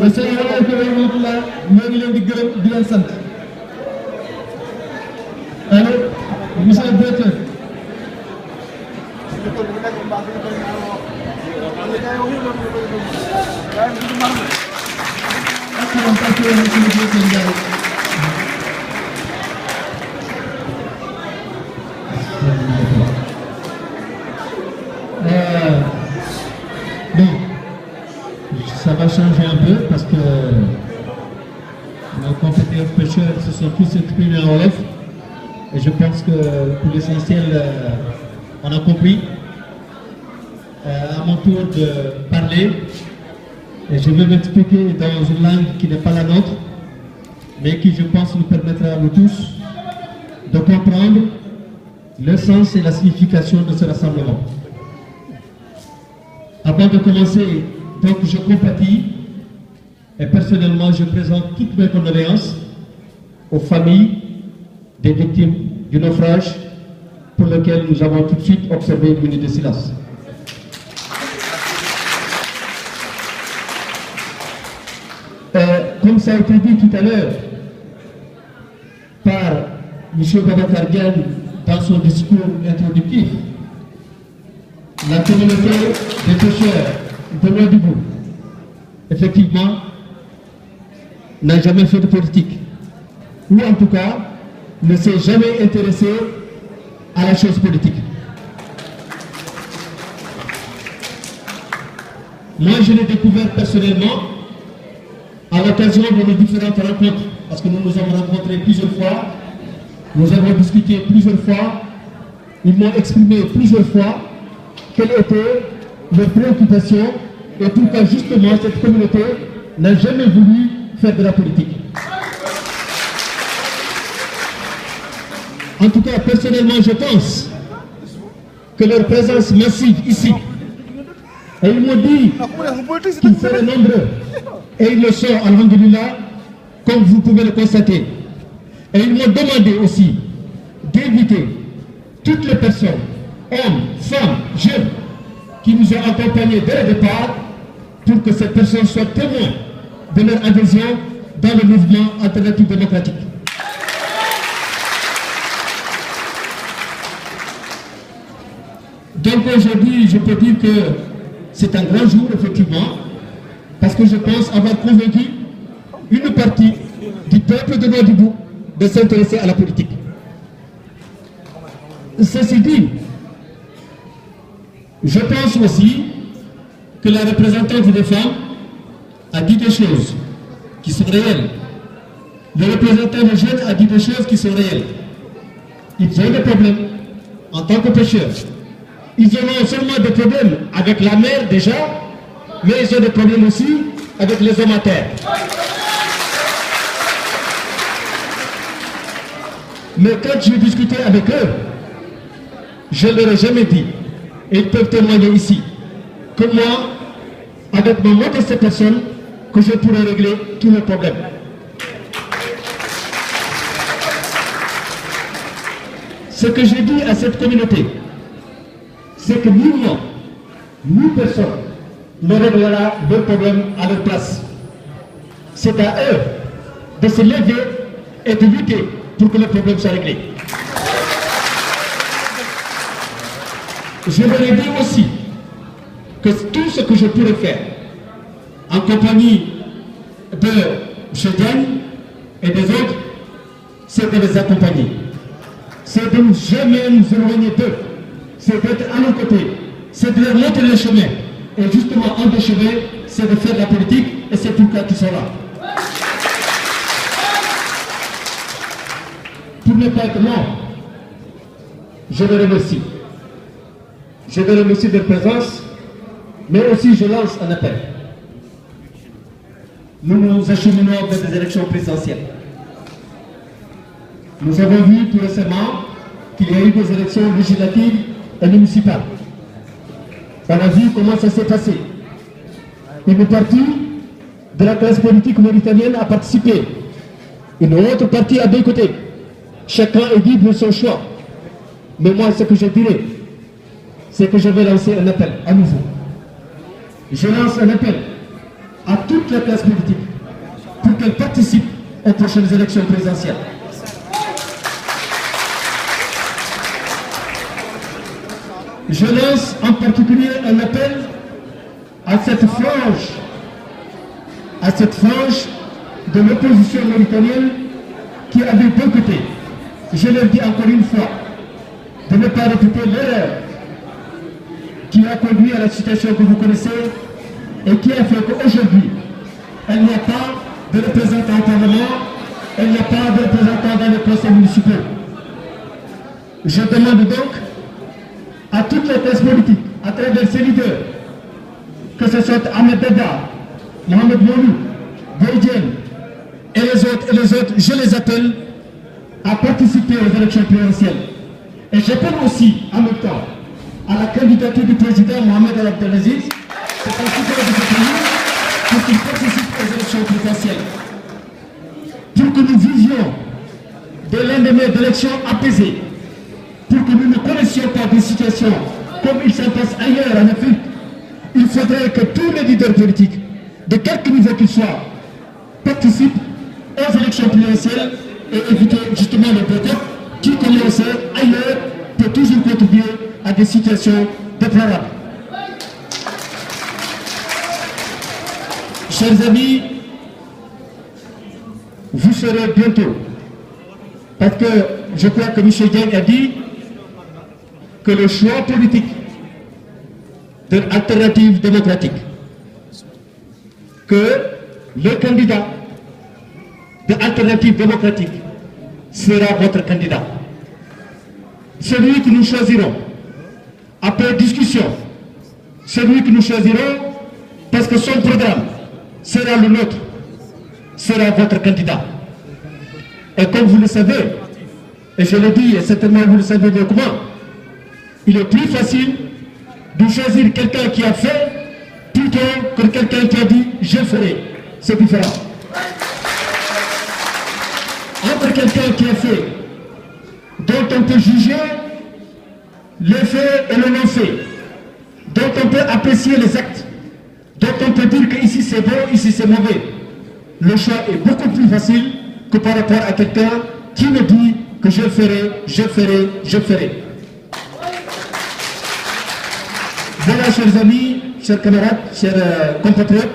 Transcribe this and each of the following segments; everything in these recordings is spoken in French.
asalaamaaleykum wa rahmatulah ñoo ngi leen di gërëm di leen sant allo monsieur le directeur. Bon, ça va changer un peu parce que nos compétiteurs pêcheurs se sont tous exprimés en Wolof et je pense que pour l'essentiel on a compris. À mon tour de parler et je vais m'expliquer dans une langue qui n'est pas la nôtre mais qui je pense nous permettra à nous tous de comprendre le sens et la signification de ce rassemblement. Avant de commencer, donc je compatis et personnellement je présente toutes mes condoléances aux familles des victimes du naufrage pour lequel nous avons tout de suite observé une minute de silence. Comme ça a été dit tout à l'heure par M. Babacar Diagne dans son discours introductif, la communauté des pêcheurs de Nouadhibou, effectivement, n'a jamais fait de politique, ou en tout cas, ne s'est jamais intéressé à la chose politique. Moi, je l'ai découvert personnellement à l'occasion de nos différentes rencontres, parce que nous nous avons rencontrés plusieurs fois, nous avons discuté plusieurs fois, ils m'ont exprimé plusieurs fois quelles étaient leurs préoccupations et pourquoi justement cette communauté n'a jamais voulu faire de la politique. En tout cas, personnellement, je pense que leur présence massive ici, et ils m'ont dit qu'ils seraient nombreux, et ils le sont, alhamdulillah, comme vous pouvez le constater. Et ils m'ont demandé aussi d'inviter toutes les personnes, hommes, femmes, jeunes, qui nous ont accompagnés dès le départ, pour que ces personnes soient témoins de leur adhésion dans le mouvement alternatif démocratique. Donc aujourd'hui, je peux dire que c'est un grand jour, effectivement, parce que je pense avoir convaincu une partie du peuple de Nouadhibou de s'intéresser à la politique. Ceci dit, je pense aussi que la représentante des femmes a dit des choses qui sont réelles. Le représentant des jeunes a dit des choses qui sont réelles. Ils ont des problèmes en tant que pêcheurs. Ils ont non seulement des problèmes avec la mer déjà, mais ils ont des problèmes aussi avec les hommes à terre. Mais quand j'ai discuté avec eux, je ne leur ai jamais dit, et ils peuvent témoigner ici, que moi, avec ma modeste personne, que je pourrais régler tous les problèmes. Ce que j'ai dit à cette communauté, c'est que ni moi, ni personne ne réglera leurs problèmes à leur place. C'est à eux de se lever et de lutter pour que le problème soit réglé. Je leur ai dit aussi que tout ce que je pourrais faire en compagnie de M. Diagne et des autres, c'est de les accompagner. C'est de ne jamais nous éloigner d'eux. C'est d'être à nos côtés. C'est de leur montrer le chemin. Et justement, un des chemins, c'est de faire de la politique et c'est pourquoi ils sont là. Pour ne pas être long, je les remercie. Je les remercie de leur présence, mais aussi je lance un appel. Nous nous acheminons vers des élections présidentielles. Nous avons vu tout récemment qu'il y a eu des élections législatives et municipales. On a vu comment ça s'est passé. Une partie de la classe politique mauritanienne a participé. Une autre partie a boycotté. Chacun est libre de son choix. Mais moi, ce que je dirais, c'est que je vais lancer un appel à nouveau. je lance un appel à toute la classe politique pour qu'elle participe aux prochaines élections présidentielles. Je lance en particulier un appel à cette frange de l'opposition mauritanienne qui avait boycotté. Je leur dis encore une fois de ne pas répéter l'erreur qui a conduit à la situation que vous connaissez et qui a fait qu'aujourd'hui, il n'y a pas de représentants au Parlement, il n'y a pas de représentants dans les conseils municipaux. Je demande donc à toute la classe politique, à travers ses leaders, que ce soit Ahmed Dada, Mohamed Moulou, Boydien et les autres, je les appelle à participer aux élections présidentielles. Et j'appelle aussi en même temps à la candidature du président Mohamed El Abdelaziz, c'est un citoyen de ce pays, pour qu'il participe aux élections présidentielles. Pour que nous vivions des lendemains d'élections apaisées, pour que nous ne connaissions pas des situations comme il s'en passe ailleurs en Afrique, il faudrait que tous les leaders politiques, de quelque niveau qu'ils soient, participent aux élections présidentielles et éviter justement le boycott qui commence ailleurs peut toujours contribuer à des situations déplorables. Chers amis, vous serez bientôt, parce que je crois que M. Dieng a dit que le choix politique de l'alternative démocratique, que le candidat de l'alternative démocratique sera votre candidat. Celui que nous choisirons, après discussion, celui que nous choisirons, parce que son programme sera le nôtre, sera votre candidat. Et comme vous le savez, et je le dis, et certainement vous le savez bien comment, il est plus facile de choisir quelqu'un qui a fait plutôt que quelqu'un qui a dit « je ferai ». C'est différent. Entre quelqu'un qui a fait, dont on peut juger les faits et le non-fait, dont on peut apprécier les actes, dont on peut dire que ici c'est bon, ici c'est mauvais. Le choix est beaucoup plus facile que par rapport à quelqu'un qui me dit que je ferai, je ferai, je ferai. Voilà, chers amis, chers camarades, chers compatriotes,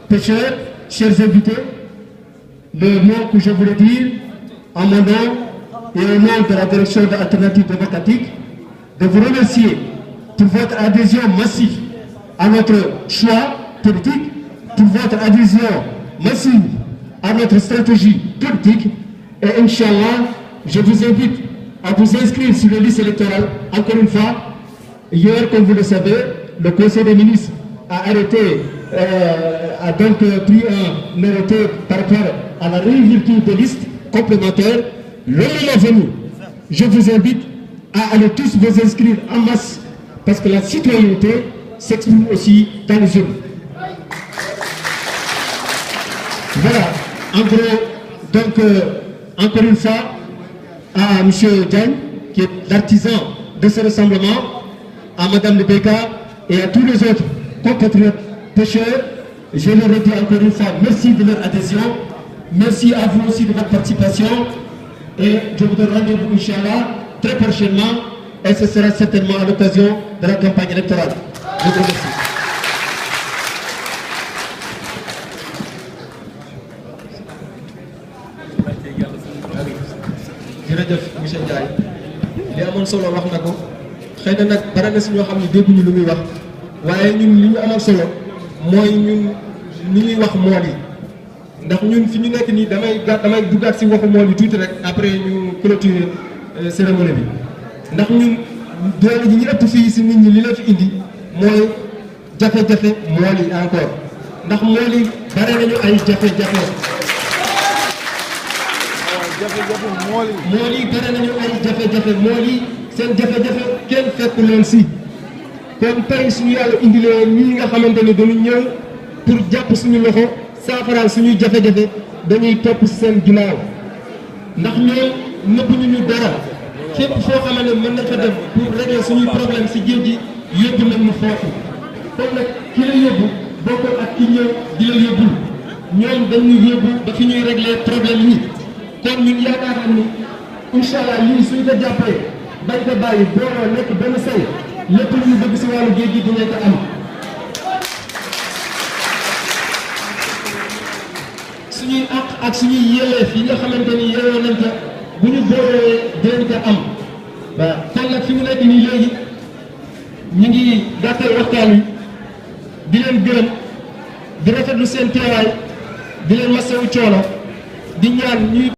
pêcheurs, chers invités, le mot que je voulais dire en mon nom et au nom de la direction de l'Alternative démocratique, de vous remercier pour votre adhésion massive à notre choix politique, pour votre adhésion massive à notre stratégie politique. Et Inch'Allah, je vous invite à vous inscrire sur les listes électorales. Encore une fois, hier, comme vous le savez, le Conseil des ministres a arrêté, a donc pris un arrêté par rapport à la réouverture des listes complémentaires. Le moment venu, je vous invite à aller tous vous inscrire en masse, parce que la citoyenneté s'exprime aussi dans les urnes. Voilà, en gros, donc, encore une fois, à M. Diagne, qui est l'artisan de ce rassemblement, à Mme Lebeka et à tous les autres compatriotes pêcheurs, je leur redis encore une fois merci de leur adhésion, merci à vous aussi de votre participation, et je vous donne rendez-vous, Inch'Allah, très prochainement, et ce sera certainement à l'occasion de la campagne électorale. Je vous remercie. jërëjëf monsieur Ndiaye li amoon solo wax na ko xëy na nag bare na si ñoo xam ne dégguñu lu muy wax waaye ñun li ñu amoon solo mooy ñun li ñuy wax mool yi ndax ñun fi ñu nekk nii damay duggaat si waxu mool yi tuuti rek après ñu clôturer cérémonie bi ndax ñun doole ji ñu ëpp fii si nit ñi li la fi indi mooy jafe-jafe mool yi encore ndax mool yi bare nañu ay jafe-jafe. mool yi bare nañu ay jafe-jafe mool yi seen jafe-jafe kenn fekk leen si kon tey suñu yàlla indilee ñii nga xamante ne dañu ñëw pour jàpp suñu loxo saafaraal suñuy jafe-jafe dañuy topp si seen ginnaaw ndax ñoom nëbbuñu ñu dara fépp foo xamante ne mën na fa dem pour régler suñuy problème si géej gi yóbbu nañ ñu foofu kon nag ki la yóbbu bokkul ak ki ñëw di la yóbbul ñoom dañuy yóbbu ba fi ñuy régler problème yi kon ñun yaakaar nañ ni incha allah lii suñ ko jàppee bañ ko bàyyi booloo nekk benn say lépp lu ñu bëgg si wàllu géej gi dinañ ko am. suñuy àq ak suñuy yelleef yi nga xamante ni yeyoo nañ ko bu ñu boolee dinañ ko am waaw kon nag fi mu nekk nii léegi ñu ngi gàttal waxtaan wi di leen gërëm di rafetlu seen teewaay di leen masawu coono di ñaan ñuy